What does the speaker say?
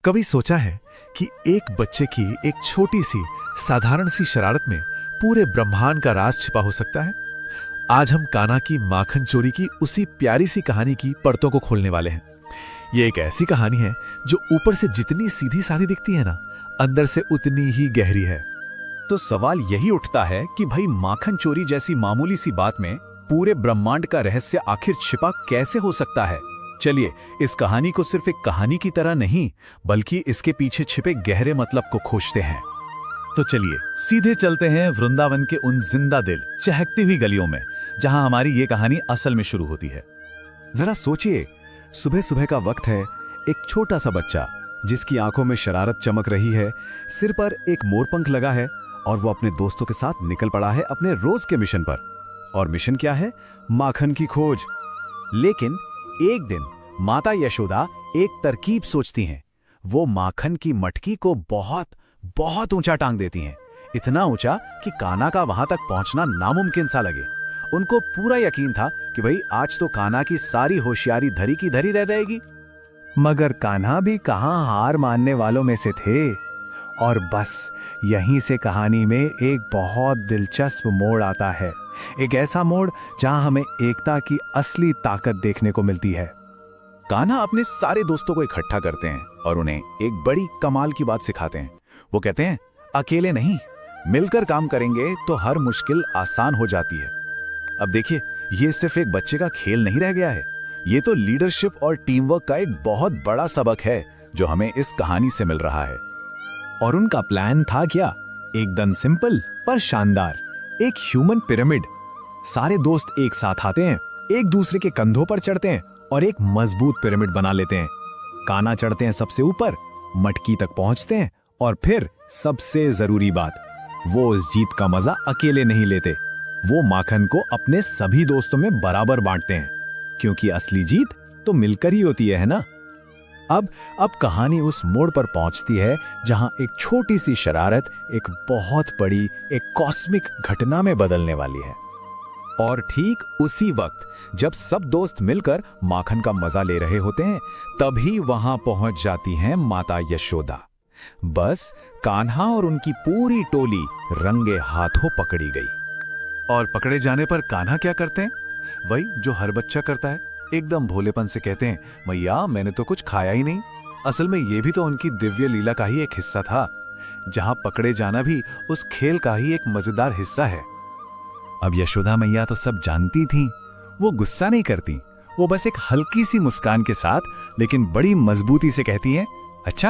कभी सोचा है कि एक बच्चे की एक छोटी सी साधारण सी शरारत में पूरे ब्रह्मांड का राज छिपा हो सकता है। आज हम कान्हा की माखन चोरी की उसी प्यारी सी कहानी की परतों को खोलने वाले हैं। ये एक ऐसी कहानी है जो ऊपर से जितनी सीधी सादी दिखती है ना, अंदर से उतनी ही गहरी है। तो सवाल यही उठता है कि भाई माखन चोरी जैसी मामूली सी बात में पूरे ब्रह्मांड का रहस्य आखिर छिपा कैसे हो सकता है। चलिए इस कहानी को सिर्फ एक कहानी की तरह नहीं बल्कि इसके पीछे छिपे गहरे मतलब को खोजते हैं। तो चलिए सीधे चलते हैं वृंदावन के उन जिंदा दिल चहकती हुई गलियों में जहां हमारी ये कहानी असल में शुरू होती है। जरा सोचिए, सुबह सुबह का वक्त है, एक छोटा सा बच्चा जिसकी आंखों में शरारत चमक रही है, सिर पर एक मोरपंख लगा है और वो अपने दोस्तों के साथ निकल पड़ा है अपने रोज के मिशन पर। और मिशन क्या है? माखन की खोज। लेकिन एक दिन माता यशोदा एक तरकीब सोचती हैं। वो माखन की मटकी को बहुत बहुत ऊंचा टांग देती हैं, इतना ऊंचा कि कान्हा का वहां तक पहुंचना नामुमकिन सा लगे। उनको पूरा यकीन था कि भाई आज तो कान्हा की सारी होशियारी धरी की धरी रह जाएगी। मगर कान्हा भी कहां हार मानने वालों में से थे। और बस यहीं से कहानी में एक बहुत दिलचस्प मोड़ आता है। एक ऐसा मोड़ जहां हमें एकता की असली ताकत देखने को मिलती है। कान्हा अपने सारे दोस्तों को इकट्ठा करते हैं और उन्हें एक बड़ी कमाल की बात सिखाते हैं। वो कहते हैं, अकेले नहीं, मिलकर काम करेंगे तो हर मुश्किल आसान हो जाती है। अब देखिए, ये सिर्फ एक बच्चे का खेल नहीं रह गया है, ये तो लीडरशिप और टीम वर्क का एक बहुत बड़ा सबक है जो हमें इस कहानी से मिल रहा है। और उनका प्लान था क्या? एकदम सिंपल पर शानदार, एक ह्यूमन पिरामिड। सारे दोस्त एक साथ आते हैं, एक दूसरे के कंधों पर चढ़ते हैं और एक मजबूत पिरामिड बना लेते हैं। कान्हा चढ़ते हैं सबसे ऊपर, मटकी तक पहुंचते हैं और फिर सबसे जरूरी बात, वो इस जीत का मजा अकेले नहीं लेते। वो माखन को अपने सभी दोस्तों में बराबर बांटते हैं, क्योंकि असली जीत तो मिलकर ही होती है ना। अब कहानी उस मोड़ पर पहुंचती है जहां एक छोटी सी शरारत एक बहुत बड़ी, एक कॉस्मिक घटना में बदलने वाली है। और ठीक उसी वक्त जब सब दोस्त मिलकर माखन का मजा ले रहे होते हैं, तभी वहां पहुंच जाती हैं माता यशोदा। बस कान्हा और उनकी पूरी टोली रंगे हाथों पकड़ी गई। और पकड़े जाने पर कान्हा क्या करते हैं? वही जो हर बच्चा करता है, एकदम भोलेपन से कहते हैं, मैया मैंने तो कुछ खाया ही नहीं। असल में ये भी तो उनकी दिव्य लीला का ही एक हिस्सा था, जहां पकड़े जाना भी उस खेल का ही एक मजेदार हिस्सा है। अब यशोदा मैया तो सब जानती थीं, वो गुस्सा नहीं करती, वो बस एक हल्की सी मुस्कान के साथ लेकिन बड़ी मजबूती से कहती हैं, अच्छा